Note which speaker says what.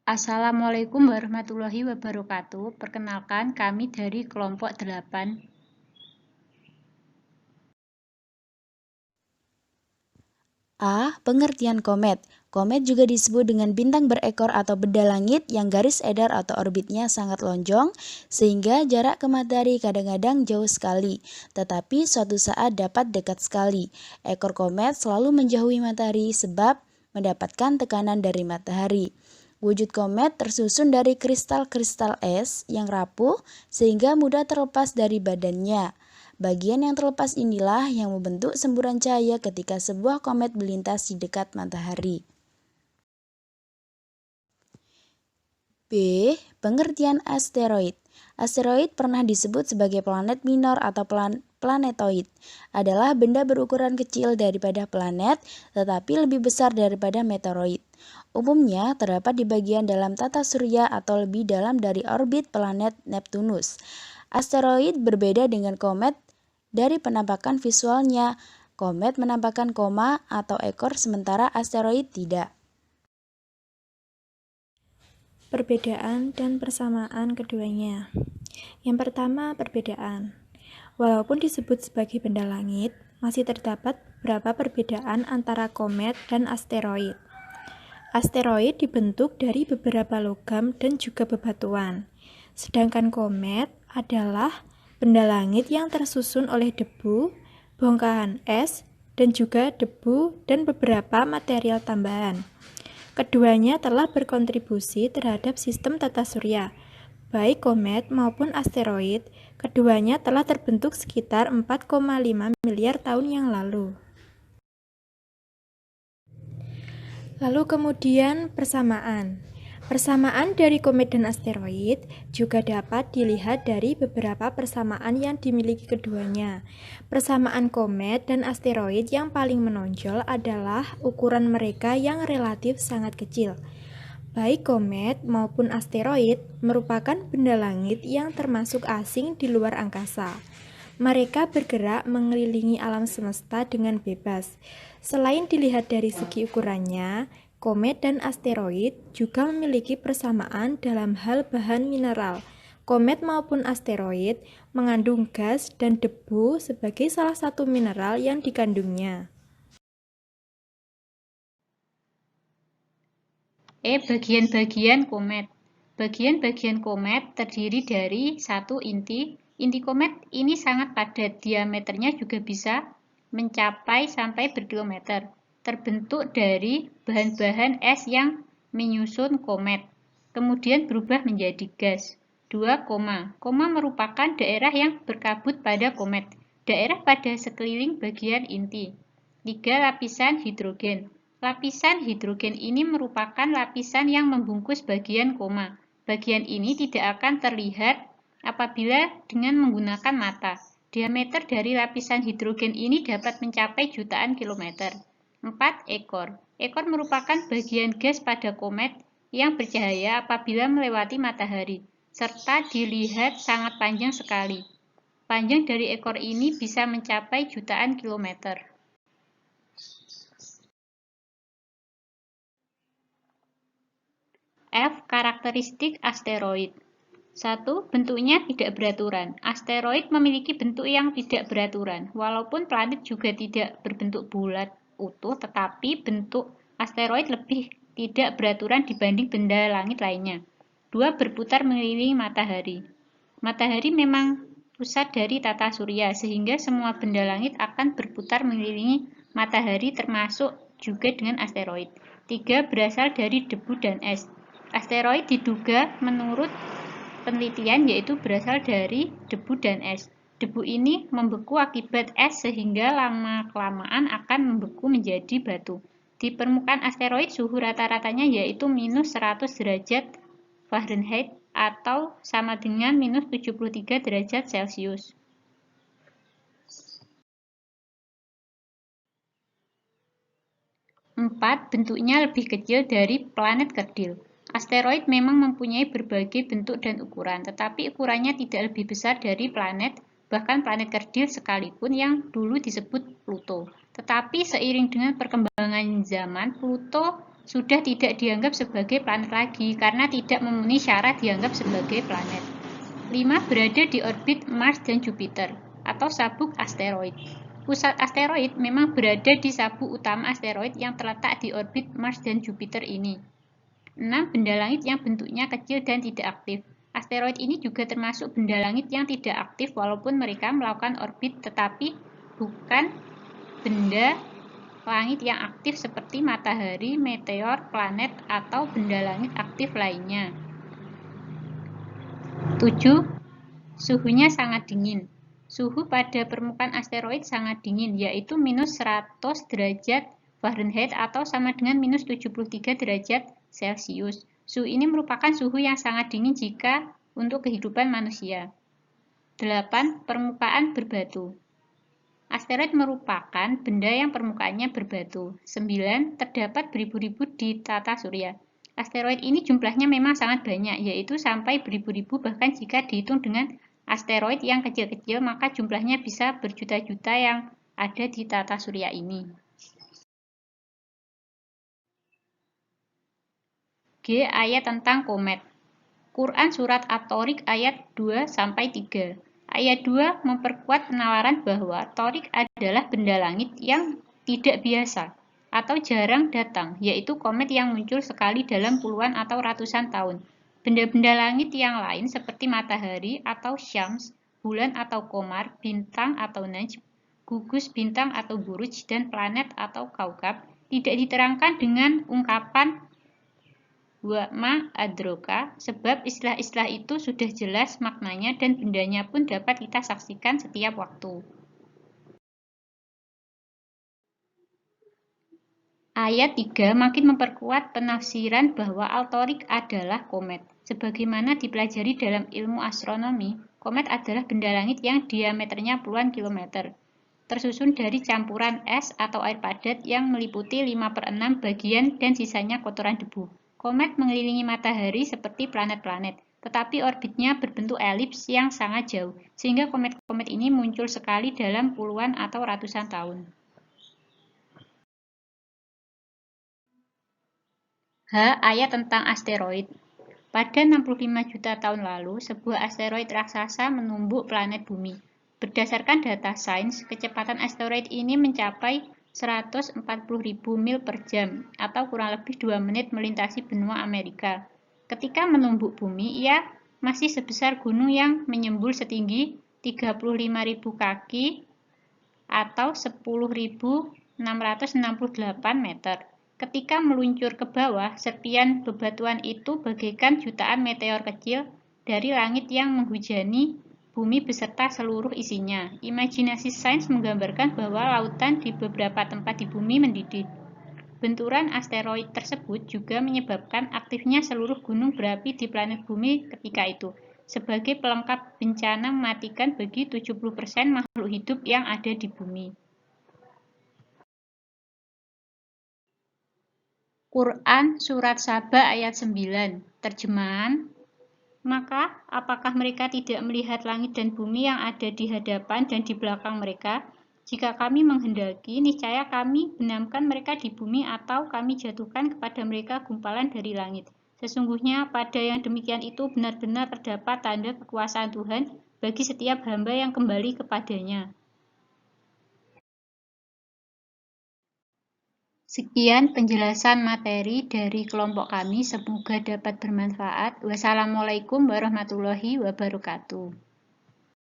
Speaker 1: Assalamualaikum warahmatullahi wabarakatuh. Perkenalkan, kami dari kelompok 8.
Speaker 2: A. Pengertian komet. Komet juga disebut dengan bintang berekor atau benda langit yang garis edar atau orbitnya sangat lonjong, sehingga jarak ke matahari kadang-kadang jauh sekali, tetapi suatu saat dapat dekat sekali. Ekor komet selalu menjauhi matahari sebab mendapatkan tekanan dari matahari. Wujud komet tersusun dari kristal-kristal es yang rapuh sehingga mudah terlepas dari badannya. Bagian yang terlepas inilah yang membentuk semburan cahaya ketika sebuah komet melintas di dekat matahari. B. Pengertian asteroid. Asteroid pernah disebut sebagai planet minor atau planetoid. Adalah benda berukuran kecil daripada planet, tetapi lebih besar daripada meteoroid. Umumnya terdapat di bagian dalam tata surya atau lebih dalam dari orbit planet Neptunus. Asteroid berbeda dengan komet dari penampakan visualnya. Komet menampakkan koma atau ekor sementara asteroid tidak.
Speaker 3: Perbedaan dan persamaan keduanya. Yang pertama, perbedaan. Walaupun disebut sebagai benda langit, masih terdapat beberapa perbedaan antara komet dan asteroid. Asteroid dibentuk dari beberapa logam dan juga bebatuan, sedangkan komet adalah benda langit yang tersusun oleh debu, bongkahan es, dan juga debu dan beberapa material tambahan. Keduanya telah berkontribusi terhadap sistem tata surya. Baik komet maupun asteroid, keduanya telah terbentuk sekitar 4,5 miliar tahun yang lalu. Lalu kemudian persamaan. Persamaan dari komet dan asteroid juga dapat dilihat dari beberapa persamaan yang dimiliki keduanya. Persamaan komet dan asteroid yang paling menonjol adalah ukuran mereka yang relatif sangat kecil. Baik komet maupun asteroid merupakan benda langit yang termasuk asing di luar angkasa. Mereka bergerak mengelilingi alam semesta dengan bebas. Selain dilihat dari segi ukurannya, komet dan asteroid juga memiliki persamaan dalam hal bahan mineral. Komet maupun asteroid mengandung gas dan debu sebagai salah satu mineral yang dikandungnya.
Speaker 1: Bagian-bagian komet. Bagian-bagian komet terdiri dari satu inti. Inti komet ini sangat padat, diameternya juga bisa mencapai sampai berkilometer. Terbentuk dari bahan-bahan es yang menyusun komet, kemudian berubah menjadi gas. 2, koma merupakan daerah yang berkabut pada komet, daerah pada sekeliling bagian inti. 3, lapisan hidrogen. Lapisan hidrogen ini merupakan lapisan yang membungkus bagian koma. Bagian ini tidak akan terlihat apabila dengan menggunakan mata. Diameter dari lapisan hidrogen ini dapat mencapai jutaan kilometer. 4, ekor. Ekor merupakan bagian gas pada komet yang bercahaya apabila melewati matahari, serta dilihat sangat panjang sekali. Panjang dari ekor ini bisa mencapai jutaan kilometer. F. Karakteristik asteroid. 1. Bentuknya tidak beraturan. Asteroid memiliki bentuk yang tidak beraturan. Walaupun planet juga tidak berbentuk bulat utuh, tetapi bentuk asteroid lebih tidak beraturan dibanding benda langit lainnya. 2. Berputar mengelilingi matahari. Matahari memang pusat dari tata surya, sehingga semua benda langit akan berputar mengelilingi matahari termasuk juga dengan asteroid. 3. Berasal dari debu dan es. Asteroid diduga menurut penelitian yaitu berasal dari debu dan es. Debu ini membeku akibat es sehingga lama-kelamaan akan membeku menjadi batu. Di permukaan asteroid suhu rata-ratanya yaitu minus 100 derajat Fahrenheit atau sama dengan minus 73 derajat Celcius. 4. Bentuknya lebih kecil dari planet kerdil. Asteroid memang mempunyai berbagai bentuk dan ukuran, tetapi ukurannya tidak lebih besar dari planet, bahkan planet kerdil sekalipun yang dulu disebut Pluto. Tetapi seiring dengan perkembangan zaman, Pluto sudah tidak dianggap sebagai planet lagi karena tidak memenuhi syarat dianggap sebagai planet. 5. Berada di orbit Mars dan Jupiter atau sabuk asteroid. Pusat asteroid memang berada di sabuk utama asteroid yang terletak di orbit Mars dan Jupiter ini. 6. Benda langit yang bentuknya kecil dan tidak aktif. Asteroid ini juga termasuk benda langit yang tidak aktif walaupun mereka melakukan orbit tetapi bukan benda langit yang aktif seperti matahari, meteor, planet, atau benda langit aktif lainnya. 7. Suhunya sangat dingin. Suhu pada permukaan asteroid sangat dingin, yaitu minus 100 derajat Fahrenheit atau sama dengan minus 73 derajat Celcius. Suhu ini merupakan suhu yang sangat dingin jika untuk kehidupan manusia. 8. Permukaan berbatu. Asteroid merupakan benda yang permukaannya berbatu. 9. Terdapat beribu-ribu di tata surya. Asteroid ini jumlahnya memang sangat banyak, yaitu sampai beribu-ribu, bahkan jika dihitung dengan asteroid yang kecil-kecil, maka jumlahnya bisa berjuta-juta yang ada di tata surya ini. G. Ayat tentang komet. Quran Surat At-Thariq ayat 2-3. Ayat 2 memperkuat penalaran bahwa Thariq adalah benda langit yang tidak biasa atau jarang datang, yaitu komet yang muncul sekali dalam puluhan atau ratusan tahun. Benda-benda langit yang lain seperti matahari atau syams, bulan atau komar, bintang atau najm, gugus bintang atau buruj, dan planet atau kaukab tidak diterangkan dengan ungkapan wa ma adroka, sebab istilah-istilah itu sudah jelas maknanya dan bendanya pun dapat kita saksikan setiap waktu. Ayat 3 makin memperkuat penafsiran bahwa Al-Thariq adalah komet. Sebagaimana dipelajari dalam ilmu astronomi, komet adalah benda langit yang diameternya puluhan kilometer, tersusun dari campuran es atau air padat yang meliputi 5/6 bagian dan sisanya kotoran debu. Komet mengelilingi matahari seperti planet-planet, tetapi orbitnya berbentuk elips yang sangat jauh, sehingga komet-komet ini muncul sekali dalam puluhan atau ratusan tahun. H. Ayat tentang asteroid. Pada 65 juta tahun lalu, sebuah asteroid raksasa menumbuk planet bumi. Berdasarkan data sains, kecepatan asteroid ini mencapai 140.000 mil per jam, atau kurang lebih 2 menit melintasi benua Amerika. Ketika menumbuk bumi, ia masih sebesar gunung yang menyembul setinggi 35.000 kaki atau 10.668 meter. Ketika meluncur ke bawah, serpian bebatuan itu bagaikan jutaan meteor kecil dari langit yang menghujani bumi beserta seluruh isinya. Imajinasi sains menggambarkan bahwa lautan di beberapa tempat di bumi mendidih. Benturan asteroid tersebut juga menyebabkan aktifnya seluruh gunung berapi di planet bumi ketika itu, sebagai pelengkap bencana mematikan bagi 70% makhluk hidup yang ada di bumi. Quran Surat Saba ayat 9. Terjemahan: maka, apakah mereka tidak melihat langit dan bumi yang ada di hadapan dan di belakang mereka? Jika kami menghendaki, niscaya kami benamkan mereka di bumi atau kami jatuhkan kepada mereka gumpalan dari langit. Sesungguhnya pada yang demikian itu benar-benar terdapat tanda kekuasaan Tuhan bagi setiap hamba yang kembali kepadanya. Sekian penjelasan materi dari kelompok kami, semoga dapat bermanfaat. Wassalamualaikum warahmatullahi wabarakatuh.